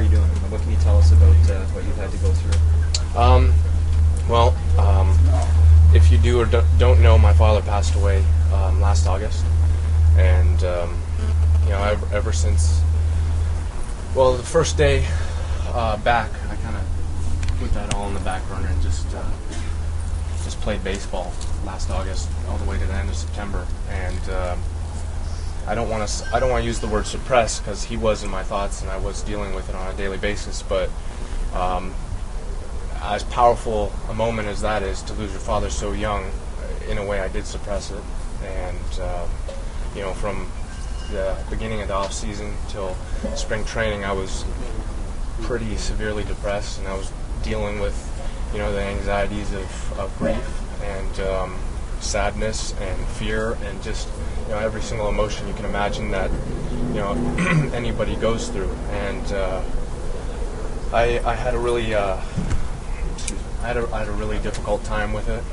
are you doing? What can you tell us about what you've had to go through? Well, if you do or don't know, my father passed away last August, and ever since, well, the first day back, I kind of put that all in the back burner and just played baseball last August all the way to the end of September, and I don't want to use the word suppress, because he was in my thoughts and I was dealing with it on a daily basis, but as powerful a moment as that is, to lose your father so young, in a way I did suppress it. And from the beginning of the off season till spring training, I was pretty severely depressed, and I was dealing with the anxieties of grief and sadness and fear, and just every single emotion you can imagine that anybody goes through. And I had a really I had a really difficult time with it,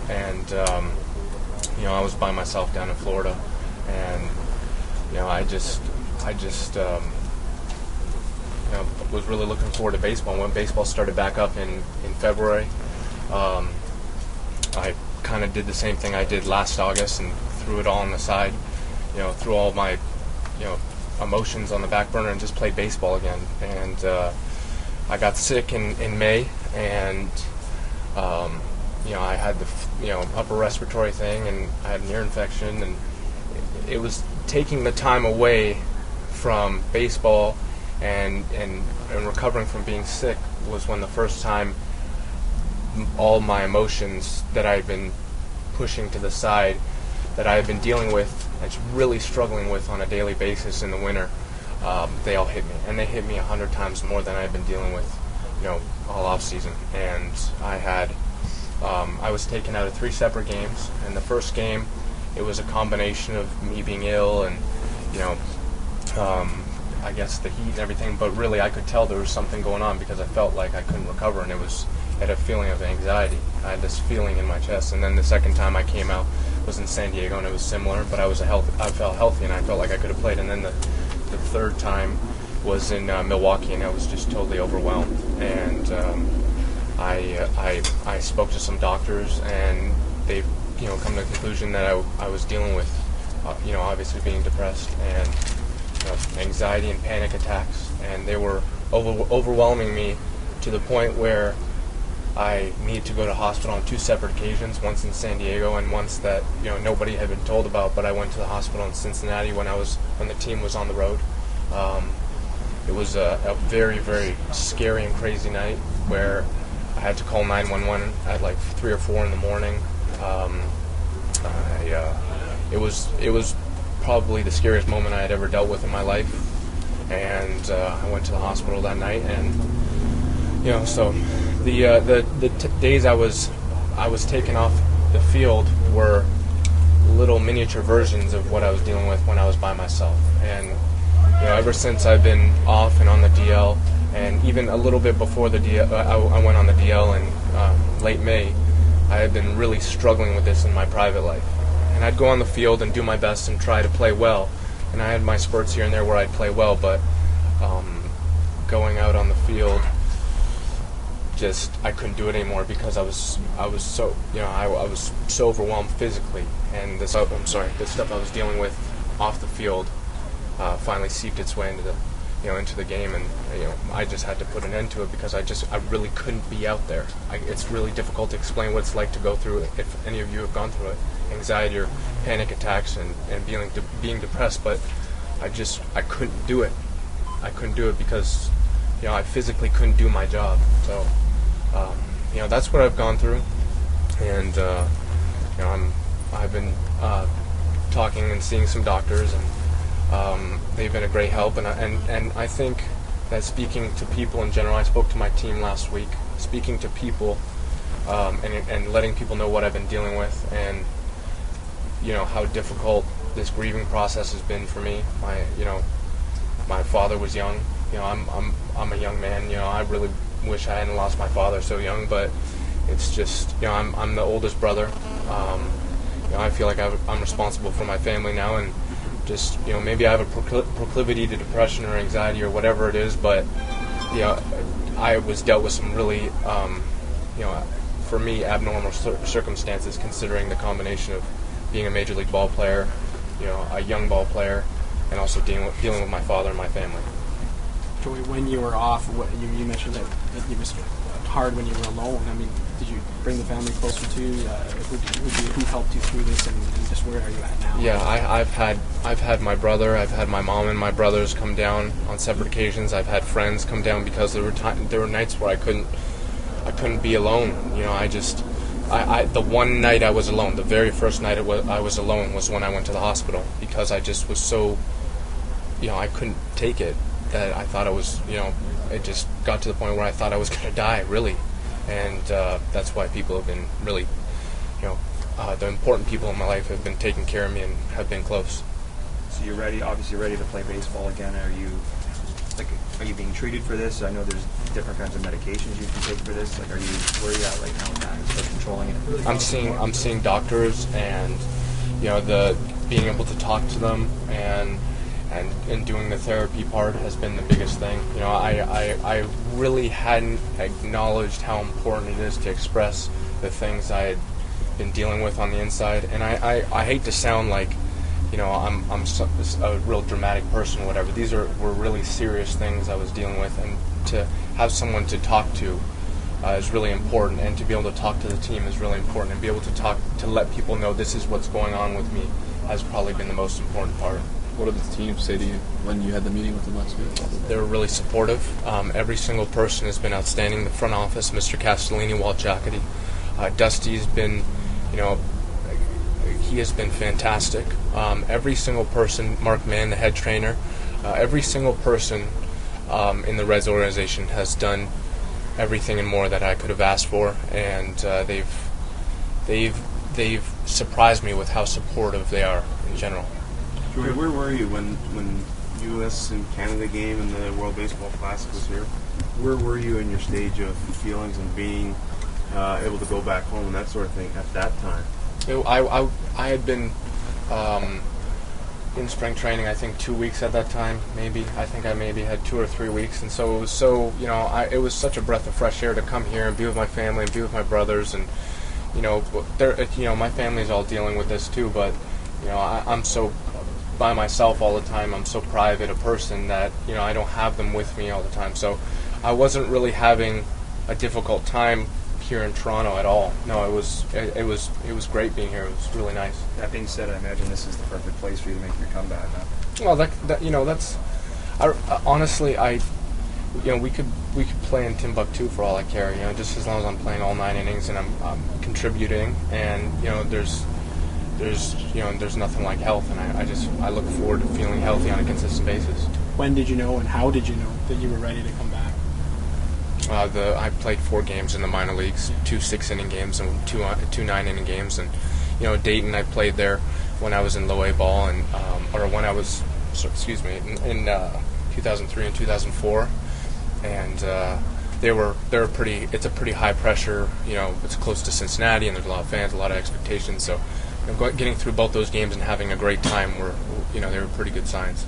and I was by myself down in Florida, and I just was really looking forward to baseball. When baseball started back up in February, I kind of did the same thing I did last August and threw it all on the side, threw all my emotions on the back burner and just played baseball again. And I got sick in May, and I had the upper respiratory thing, and I had an ear infection, and it was taking the time away from baseball and recovering from being sick was when the first time all my emotions that I had been pushing to the side, that I had been dealing with and really struggling with on a daily basis in the winter, they all hit me, and they hit me 100 times more than I had been dealing with all off season. And I was taken out of 3 separate games, and the first game, it was a combination of me being ill and I guess the heat and everything, but really I could tell there was something going on, because I felt like I couldn't recover, and I had a feeling of anxiety. I had this feeling in my chest. And then the second time I came out was in San Diego, and it was similar, but I felt healthy, and I felt like I could have played. And then the third time was in Milwaukee, and I was just totally overwhelmed. And I spoke to some doctors, and they've come to the conclusion that I was dealing with obviously being depressed and anxiety and panic attacks, and they were overwhelming me to the point where I needed to go to hospital on 2 separate occasions, once in San Diego and once that nobody had been told about, but I went to the hospital in Cincinnati when the team was on the road. It was a very, very scary and crazy night where I had to call 911 at like 3 or 4 in the morning. It was probably the scariest moment I had ever dealt with in my life, and I went to the hospital that night, and so the days I was taken off the field were little miniature versions of what I was dealing with when I was by myself. And ever since I've been off and on the DL, and even a little bit before the DL, I went on the DL in late May, I had been really struggling with this in my private life. And I'd go on the field and do my best and try to play well, and I had my spurts here and there where I'd play well, but going out on the field, I couldn't do it anymore, because I was so I was so overwhelmed physically, and the stuff I was dealing with off the field finally seeped its way into the game, and I just had to put an end to it, because I really couldn't be out there. It's really difficult to explain what it's like to go through it, if any of you have gone through it, anxiety or panic attacks and being depressed, but I couldn't do it. I couldn't do it because I physically couldn't do my job. So that's what I've gone through, and I've been talking and seeing some doctors, and they've been a great help, and I think that speaking to people in general, I spoke to my team last week, speaking to people and letting people know what I've been dealing with, and how difficult this grieving process has been for me. My father was young. I'm a young man. I really wish I hadn't lost my father so young, but it's just I'm the oldest brother. I feel like I'm responsible for my family now, and just maybe I have a proclivity to depression or anxiety or whatever it is, but you know, I was dealt with some really, you know, for me, abnormal circumstances, considering the combination of being a major league ball player, you know, a young ball player, and also dealing with my father and my family. Joey, when you were off, you mentioned that it was hard when you were alone. I mean, did you bring the family closer to you? Who helped you through this, and just where are you at now? Yeah, I've had my brother, I've had my mom and my brothers come down on separate occasions. I've had friends come down because there were nights where I couldn't be alone. You know, the one night I was alone, the very first night I was alone was when I went to the hospital, because I just was so, you know, I couldn't take it, that I thought I was, you know, it just got to the point where I thought I was going to die, really. And that's why people have been really, you know, the important people in my life have been taking care of me and have been close. So you're ready, obviously ready to play baseball again. Are you being treated for this? I know there's different kinds of medications you can take for this. Like, where are you at right now with that? Start controlling it? I'm seeing doctors, and you know, being able to talk to them and doing the therapy part has been the biggest thing. You know, I really hadn't acknowledged how important it is to express the things I had been dealing with on the inside, and I hate to sound like, you know, I'm a real dramatic person or whatever. These were really serious things I was dealing with, and to have someone to talk to is really important, and to be able to talk to the team is really important, and be able to let people know this is what's going on with me has probably been the most important part. What did the team say to you when you had the meeting with them last week? They were really supportive. Every single person has been outstanding. The front office, Mr. Castellini, Walt Jackety, Dusty's been, you know, he has been fantastic. Every single person, Mark Mann, the head trainer, every single person in the Reds organization has done everything and more that I could have asked for, and they've surprised me with how supportive they are in general. Joey, where were you when U.S. and Canada game and the World Baseball Classic was here? Where were you in your stage of feelings and being able to go back home and that sort of thing at that time? I had been in spring training, I think 2 weeks at that time, maybe. I think I maybe had 2 or 3 weeks, and so it was you know, it was such a breath of fresh air to come here and be with my family and be with my brothers, and you know, my family's all dealing with this too, but you know, I'm so by myself all the time. I'm so private a person that, you know, I don't have them with me all the time, so I wasn't really having a difficult time here in Toronto at all. No, it was great being here. It was really nice. That being said, I imagine this is the perfect place for you to make your comeback, huh? Well, that you know, honestly, you know, we could play in Timbuktu for all I care. You know, just as long as I'm playing all 9 innings and I'm contributing, and you know, there's nothing like health, and I look forward to feeling healthy on a consistent basis. When did you know, and how did you know that you were ready to come back? I played 4 games in the minor leagues, 2 6-inning games and 2 9-inning games, and you know, Dayton, I played there when I was in low A ball, and when I was in 2003 and 2004, and they're pretty. It's a pretty high pressure. You know, it's close to Cincinnati, and there's a lot of fans, a lot of expectations. So, you know, getting through both those games and having a great time they were pretty good signs.